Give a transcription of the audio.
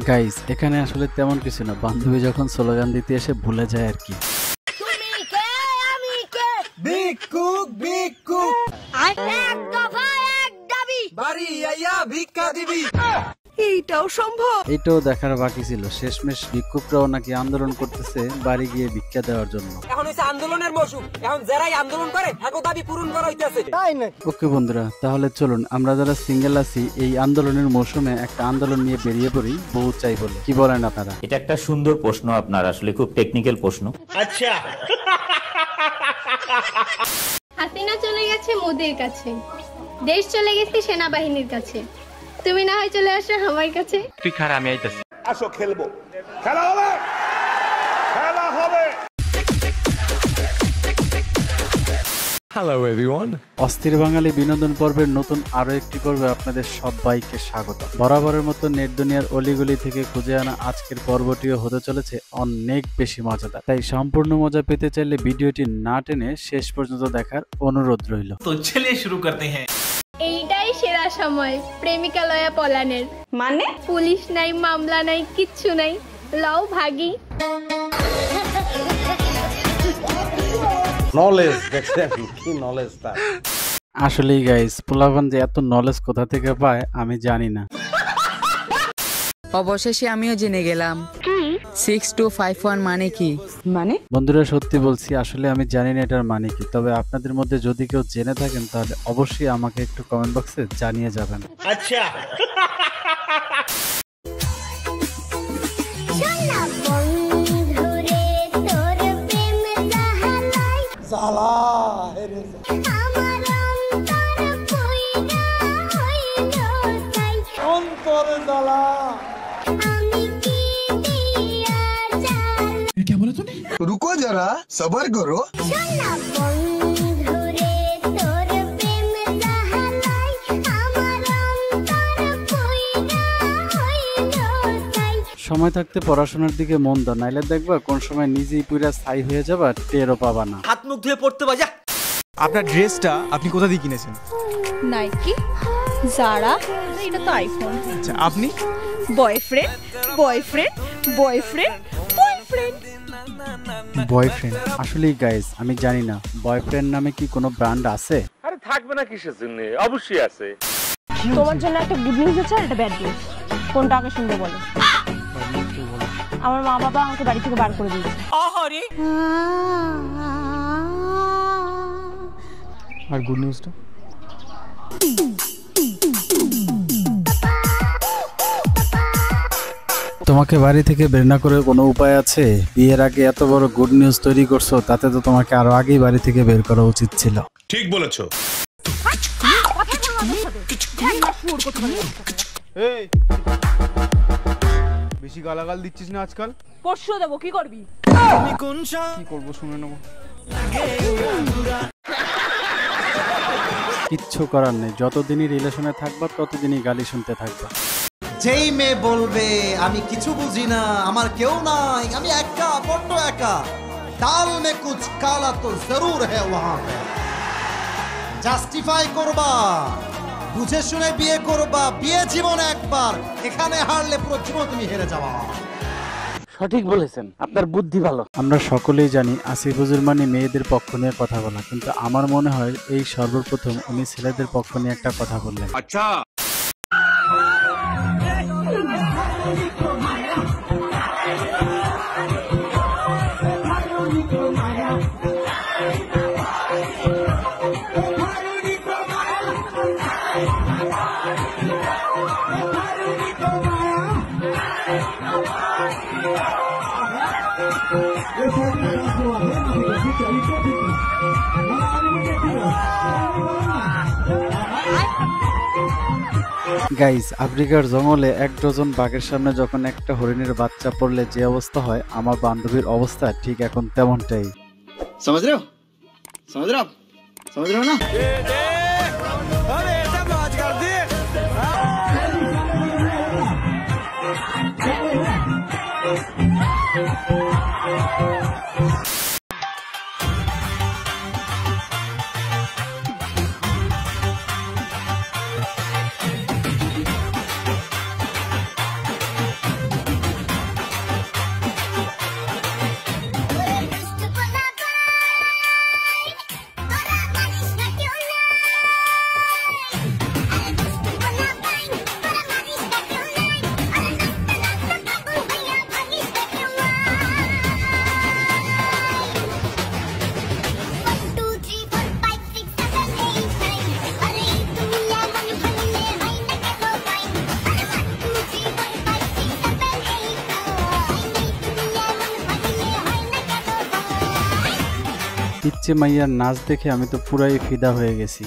Guys এখানে আসলে তেমন কিছু না, বান্ধবী যখন স্লোগান দিতে এসে ভুলে যায় আর কি। এইটাও সম্ভব, এটাও দেখার বাকি ছিল। শেষমেশ ভিক্ষুকরাও নাকি আন্দোলন করতেছে বাড়ি গিয়ে ভিক্ষা দেওয়ার জন্য। এখন হইছে আন্দোলনের মৌসুম, এখন যারাই আন্দোলন করে তাদের দাবি পূরণ করা হইতাছে। ওকে বন্ধুরা, তাহলে চলুন আমরা যারা সিঙ্গেল আছি এই আন্দোলনের মৌসুমে একটা আন্দোলন নিয়ে বেরিয়ে পড়ি, বউ চাই বলে। কি বলেন আপনারা? এটা একটা সুন্দর প্রশ্ন আপনার, আসলে খুব টেকনিক্যাল প্রশ্ন। আচ্ছা, হাসিনা চলে গেছে মোদির কাছে, দেশ চলে গেছে সেনাবাহিনীর কাছে, তুমি না হয় চলে আসো আমার কাছে। তুই খারা, আমি আইতাছি। আসো খেলবো, খেলা হবে, খেলা হবে। হ্যালো এভরিওয়ান, অস্থির বাঙালি বিনোদন পর্বের নতুন আরো একটি পর্বে আপনাদের সবাইকে স্বাগত। বরাবরের মতো নেট দুনিয়ার অলিগলি থেকে খুঁজে আনা আজকের পর্বটিও হতে চলেছে অনেক বেশি মজাদার। তাই সম্পূর্ণ মজা পেতে চাইলে ভিডিওটি না টেনে শেষ পর্যন্ত দেখার অনুরোধ রইল। তো চলিয়ে শুরু করতে হ্যাঁ। এইটাই সেরা সময় প্রেমিকা লয়া পলানের। মানে পুলিশ নাই, মামলা নাই, কিচ্ছু নাই, লও ভাগি। নলেজ দেখছেন কি নলেজ তার। আসলেই গাইস, পোলাপান যে এত নলেজ কোথা থেকে পায় আমি জানি না। অবশেষে আমিও জেনে গেলাম 6251 মানে কি। মানে বন্ধুরা সত্যি বলছি, আসলে আমি জানি না এটার মানে কি। তবে আপনাদের মধ্যে যদি কেউ জেনে থাকেন তাহলে অবশ্যই আমাকে একটু কমেন্ট বক্সে জানিয়ে যাবেন। আচ্ছা, रुको जरा सबर करो। সময় থাকতে পড়াশোনার দিকে মন দাও, নাইলে দেখবা কোন সময় নিজেই পুরা ছাই হয়ে যাবা, টেরও পাবা না। হাত মুখ ধুয়ে পড়তে বাজা। আপনার ড্রেসটা আপনি কোথা দিয়ে কিনেছেন? নাইকি, জারা, এটা তো আইফোন। আচ্ছা, আপনি? Boyfriend boyfriend boyfriend boyfriend boyfriend? আসলেই গাইস আমি জানি না বয়ফ্রেন্ড নামে কি কোনো ব্র্যান্ড আছে? আরে থাকবে না কিসের জন্য, অবশ্যই আছে। তোমার জন্য একটা গুড নিউজ আছে আর একটা ব্যাড নিউজ। কোনটা আগে শুনবে বলো? আমার মা বাবা আমাকে বাড়ি থেকে বার করে দিয়েছে। আহারে, আর গুড নিউজটা? তোমাকে বাড়ি থেকে বের না করে কোনো উপায় আছে? বিয়ের আগে এত বড় গুড নিউজ তৈরি করছো, তাতে তো তোমাকে আরো আগেই বাড়ি থেকে বের করা উচিত ছিল। ঠিক বলেছো। এই বেশি গালাগাল দিচ্ছিস না আজকাল। পরশু দেবো, কি করবি? কি করবো শুনে নেবো। কিচ্ছু করার নেই, যতদিনই রিলেশনে থাকবা ততদিনই গালি শুনতে থাকবা। যেই মেয়ে বলবে আমি কিছু বুঝি না, আমার কেউ নাই, আমি একা, বড্ড একা, দাল মে কুছ কালা তো জরুর হ্যায় ওয়াহাঁ পে। জাস্টিফাই করবা, বুঝে শুনে বিয়ে করবা, বিয়ে জীবন একবার, এখানে হারলে পুরো জীবন তুমি হেরে যাবা। সঠিক বলেছেন, আপনার বুদ্ধি ভালো। আমরা সকলেই জানি আসিফ হুজুর মানে মেয়েদের পক্ষ নিয়ে কথা বলা, কিন্তু আমার মনে হয় এই সর্বপ্রথম উনি ছেলেদের পক্ষ নিয়ে একটা কথা বললেন। আচ্ছা, গাইস, আফ্রিকার জঙ্গলে 1 ডজন বাঘের সামনে যখন একটা হরিণের বাচ্চা পড়লে যে অবস্থা হয়, আমার বান্ধবীর অবস্থা ঠিক এখন তেমনটাই। समझ रहे हो? समझ रहे हो? समझ रहे हो ना? পিচ্চি মাইয়ার নাচ দেখে আমি তো পুরাই ফিদা হয়ে গেছি।